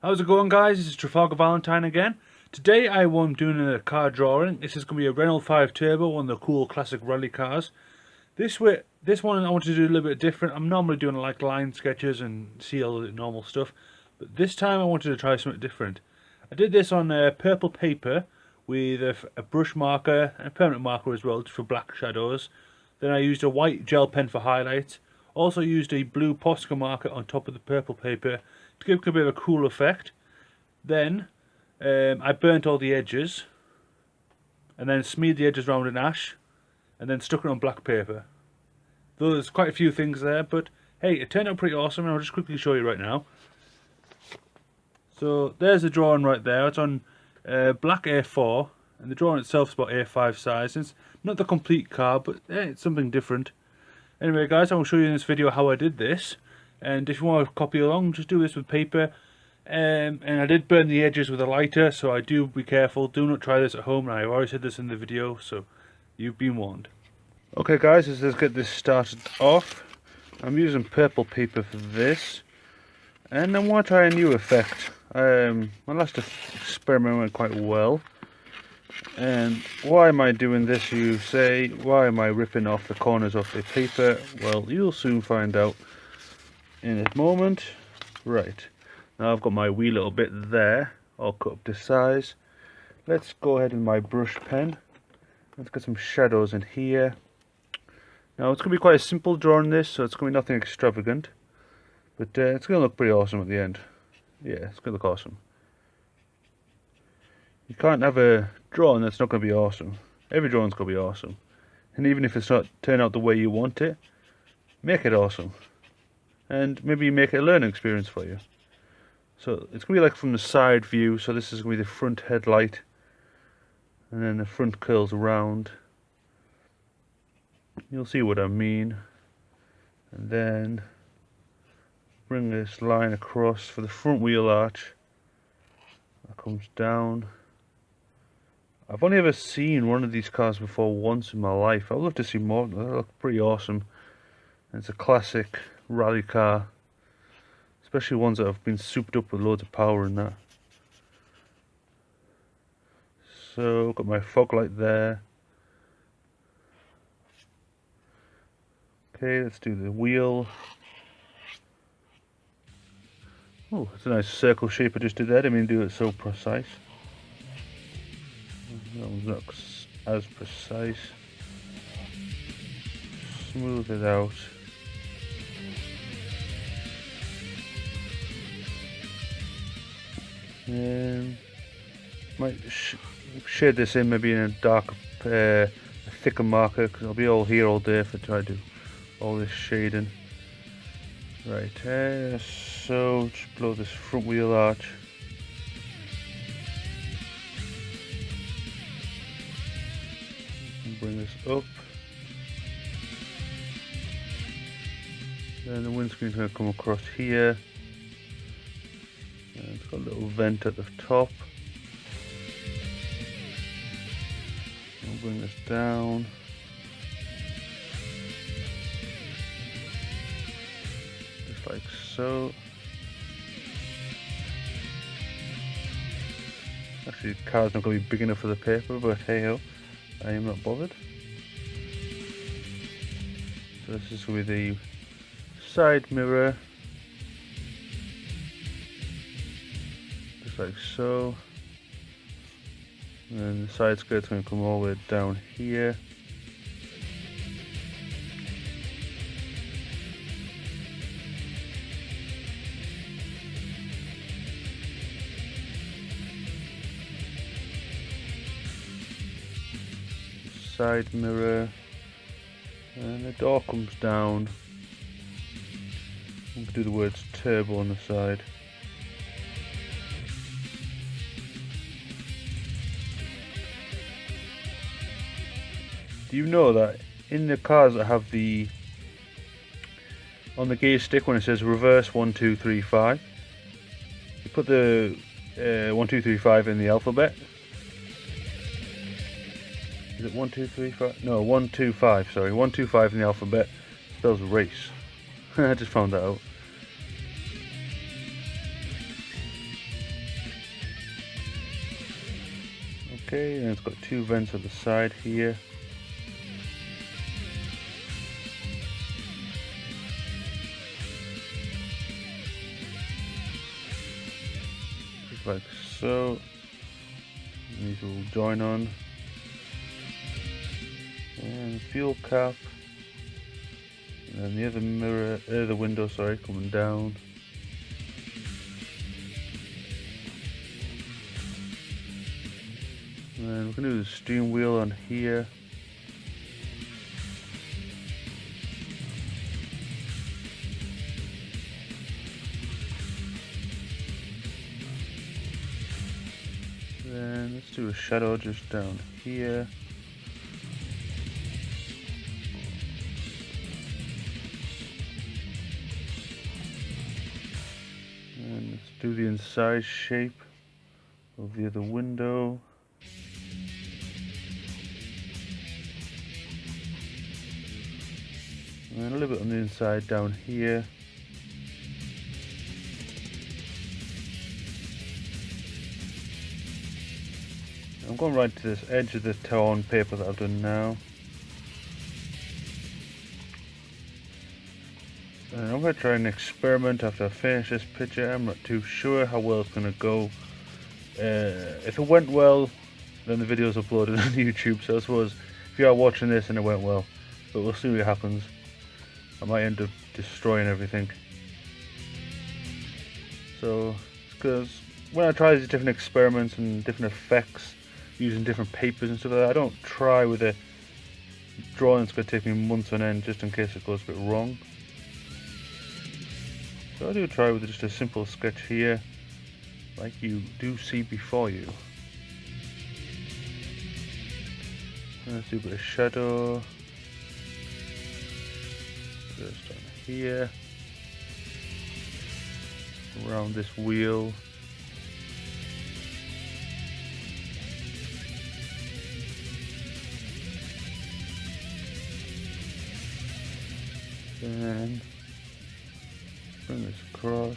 How's it going, guys? This is Travalgar Valentine again. Today I am doing a car drawing. This is going to be a Renault 5 Turbo, one of the cool classic rally cars. This one I want to do a little bit different. I'm normally doing like line sketches and see all the normal stuff, but this time I wanted to try something different. I did this on purple paper with a brush marker and a permanent marker as well, just for black shadows. Then I used a white gel pen for highlights. Also used a blue Posca marker on top of the purple paper to give a bit of a cool effect. Then I burnt all the edges and then smeared the edges around in ash and then stuck it on black paper. Though there's quite a few things there, but hey, it turned out pretty awesome, and I'll just quickly show you right now. So there's the drawing right there. It's on black A4, and the drawing itself is about A5 size. It's not the complete car, but it's something different. Anyway, guys, I will show you in this video how I did this, and if you want to copy along, just do this with paper. And I did burn the edges with a lighter, so I do be careful. Do not try this at home, and I've already said this in the video, so you've been warned. Okay, guys, let's get this started off. I'm using purple paper for this, and I want to try a new effect. My last experiment went quite well. And why am I doing this, you say? Why am I ripping off the corners of the paper? Well, you'll soon find out in a moment. Right, now I've got my wee little bit there, all cut up to size. Let's go ahead with my brush pen. Let's get some shadows in here. Now it's going to be quite a simple drawing this, so it's going to be nothing extravagant. But it's going to look pretty awesome at the end. Yeah, it's going to look awesome. You can't have a drawing that's not going to be awesome. Every drawing's going to be awesome. And even if it's not turn out the way you want it, make it awesome. And maybe make it a learning experience for you. So it's going to be like from the side view. So this is going to be the front headlight. And then the front curls around. You'll see what I mean. And then bring this line across for the front wheel arch. That comes down. I've only ever seen one of these cars before once in my life. I'd love to see more. They look pretty awesome. And it's a classic rally car, especially ones that have been souped up with loads of power and that. So got my fog light there. Okay, let's do the wheel. Oh, it's a nice circle shape I just did there. I didn't mean to do it so precise. That one's not as precise. Smooth it out. Might shade this in maybe in a darker, a thicker marker, because I'll be all here all day if I try to do all this shading. Right, so just blow this front wheel arch. And bring this up. Then the windscreen's going to come across here. And it's got a little vent at the top. I'll bring this down. Just like so. Actually, the car's not going to be big enough for the paper, but hey ho, I am not bothered. So this is with the side mirror. Just like so. And then the side skirt's going to come all the way down here. Side mirror, and the door comes down. I'm going to do the words turbo on the side. Do you know that in the cars that have the on the gear stick, when it says reverse 1 2 3 5, you put the 1 2 3 5 in the alphabet. Is it 1 2 3 5? No, 1 2 5. Sorry, 1 2 5 in the alphabet spells race. I just found that out. Okay, and it's got two vents at the side here. Just like so. These will join on. And fuel cap. And then the other mirror, the window, sorry, coming down. And we're going to do the steering wheel on here. Then let's do a shadow just down here. And let's do the inside shape of the other window. And then a little bit on the inside down here. I'm going right to this edge of the torn paper that I've done now. And I'm going to try an experiment after I finish this picture. I'm not too sure how well it's going to go. If it went well, then the video's uploaded on YouTube, so I suppose if you are watching this and it went well, but we'll see what happens. I might end up destroying everything. So, because when I try these different experiments and different effects, using different papers and stuff like that, I don't try with a drawing that's going to take me months on end just in case it goes a bit wrong. So I do try with just a simple sketch here, like you do see before you. And let's do a bit of shadow. Just on here. Around this wheel. And bring this across.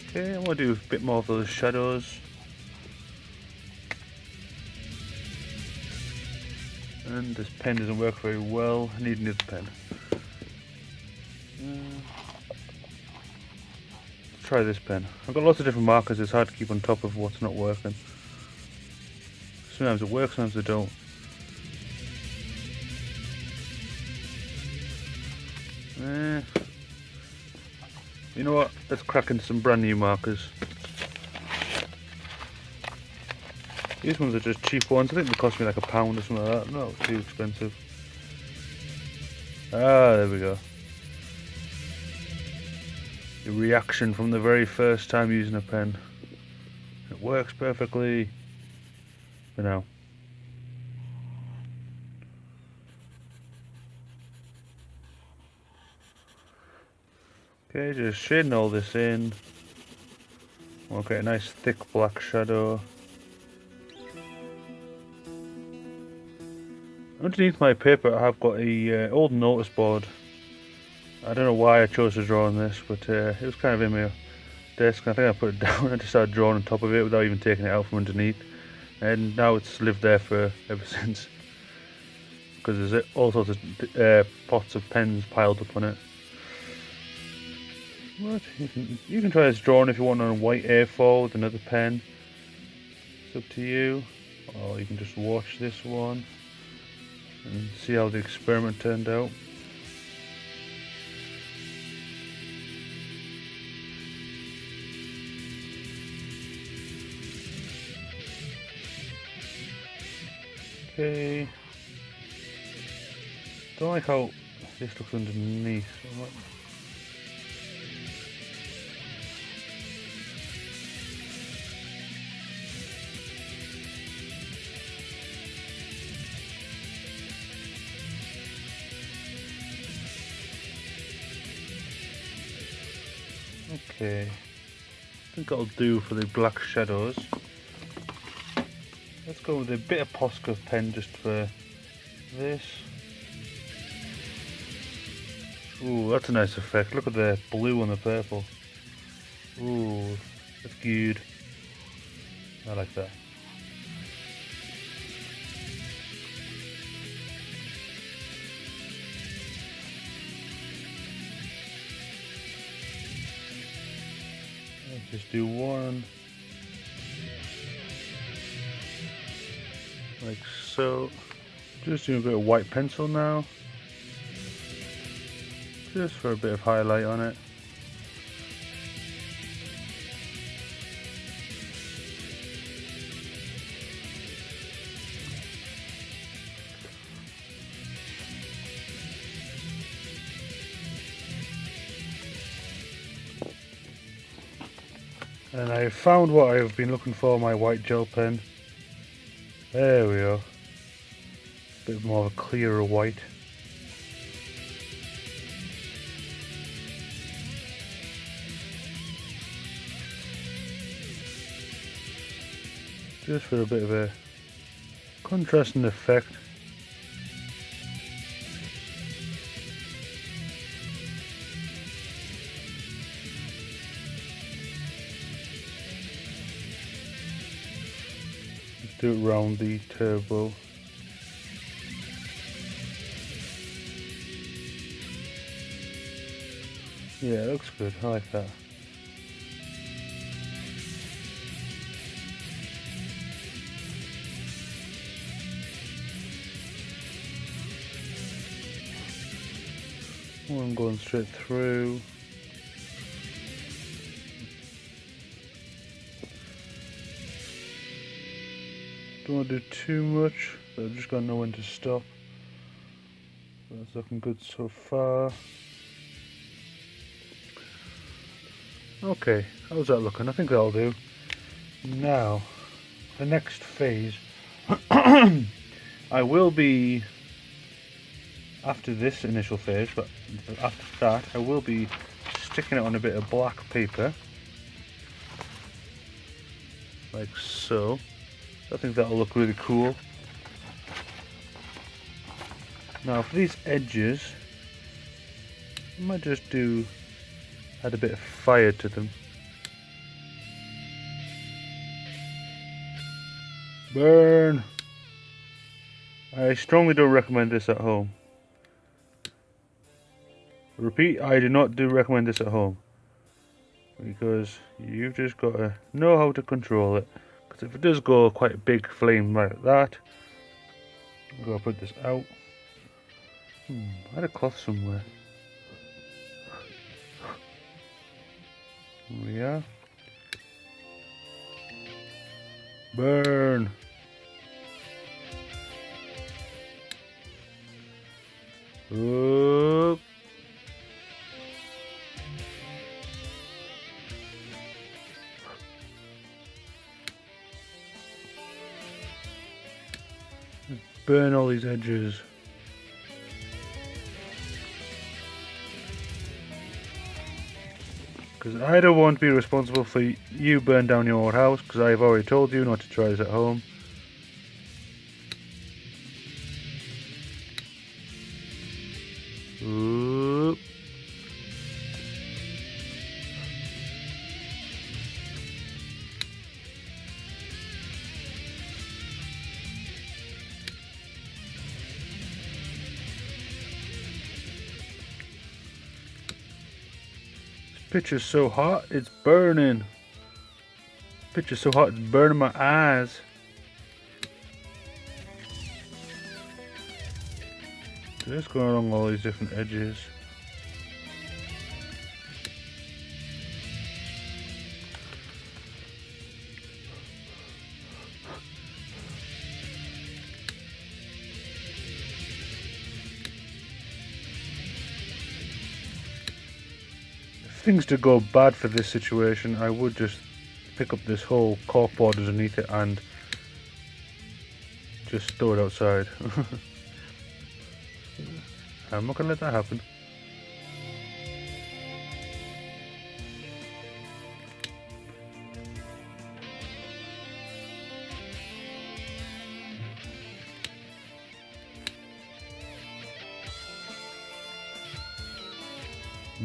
Okay, I'm going to do a bit more of those shadows. And this pen doesn't work very well, I need another pen. Let's try this pen. I've got lots of different markers, it's hard to keep on top of what's not working. Sometimes it works, sometimes it don't. You know what, let's crack into some brand new markers. These ones are just cheap ones, I think they cost me like £1 or something like that, not too expensive. Ah, there we go. The reaction from the very first time using a pen. It works perfectly for now. Okay, just shading all this in. We'll get a nice thick black shadow. Underneath my paper I have got a old notice board. I don't know why I chose to draw on this, but it was kind of in my desk. I think I put it down and just started drawing on top of it without even taking it out from underneath. And now it's lived there for ever since. Because there's all sorts of pots of pens piled up on it. But you can try this drawing if you want on white A4 with another pen. It's up to you. Or you can just watch this one and see how the experiment turned out. Okay. Don't like how this looks underneath. Okay, I think that'll do for the black shadows. Let's go with a bit of Posca pen just for this. Ooh, that's a nice effect. Look at the blue and the purple. Ooh, that's good. I like that. Let's just do one. Like so. Just doing a bit of white pencil now. Just for a bit of highlight on it. And I found what I've been looking for, my white gel pen. There we are. A bit more of a clearer white. Just for a bit of a contrasting effect. Let's do it around the turbo. Yeah, it looks good. I like that. One going straight through. Don't want to do too much, but I've just got to know when to stop. That's looking good so far. Okay, how's that looking? I think that'll do. Now, the next phase, I will be, after this initial phase, but after that, I will be sticking it on a bit of black paper, like so. I think that'll look really cool. Now for these edges, I might just add a bit of fire to them. Burn! I strongly don't recommend this at home. Repeat, I do not recommend this at home. Because you've just got to know how to control it. Because if it does go quite a big flame like that, I'm going to put this out. I had a cloth somewhere. Here we are. Burn! Up. Burn all these edges. Because I don't want to be responsible for you burn down your house, because I've already told you not to try this at home. Oop. Picture's so hot, it's burning. Picture's so hot, it's burning my eyes. Just going along all these different edges. If things to go bad for this situation, I would just pick up this whole corkboard underneath it and just throw it outside. I'm not gonna let that happen.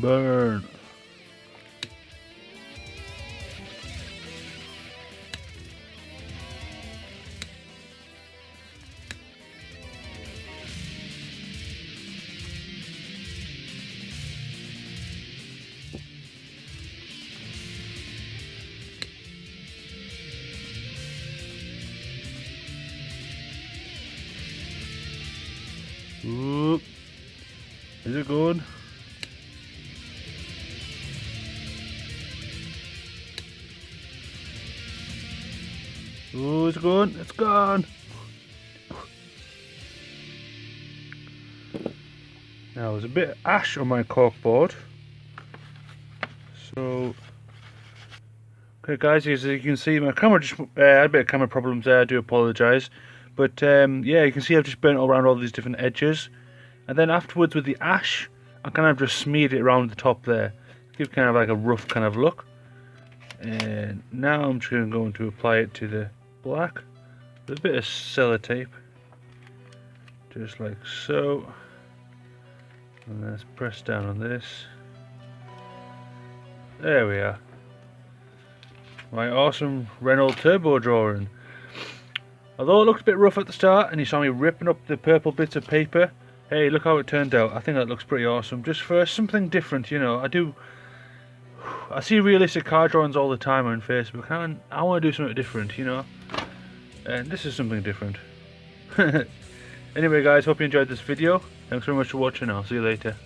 Burn. Oop. Is it going? Oh, it's gone. It's gone. Now there's a bit of ash on my corkboard. So, okay guys, as you can see, my camera just had a bit of camera problems there. I do apologise. But yeah, you can see I've just burnt around all these different edges. And then afterwards with the ash, I kind of just smeared it around the top there. Give kind of like a rough kind of look. And now I'm just going to apply it to the black with a bit of sellotape. Just like so. And let's press down on this. There we are. My awesome Renault turbo drawing. Although it looked a bit rough at the start and you saw me ripping up the purple bits of paper, hey, look how it turned out. I think that looks pretty awesome. Just for something different, you know. I see realistic car drawings all the time on Facebook. I want to do something different, you know. And this is something different. Anyway guys, hope you enjoyed this video. Thanks very much for watching. I'll see you later.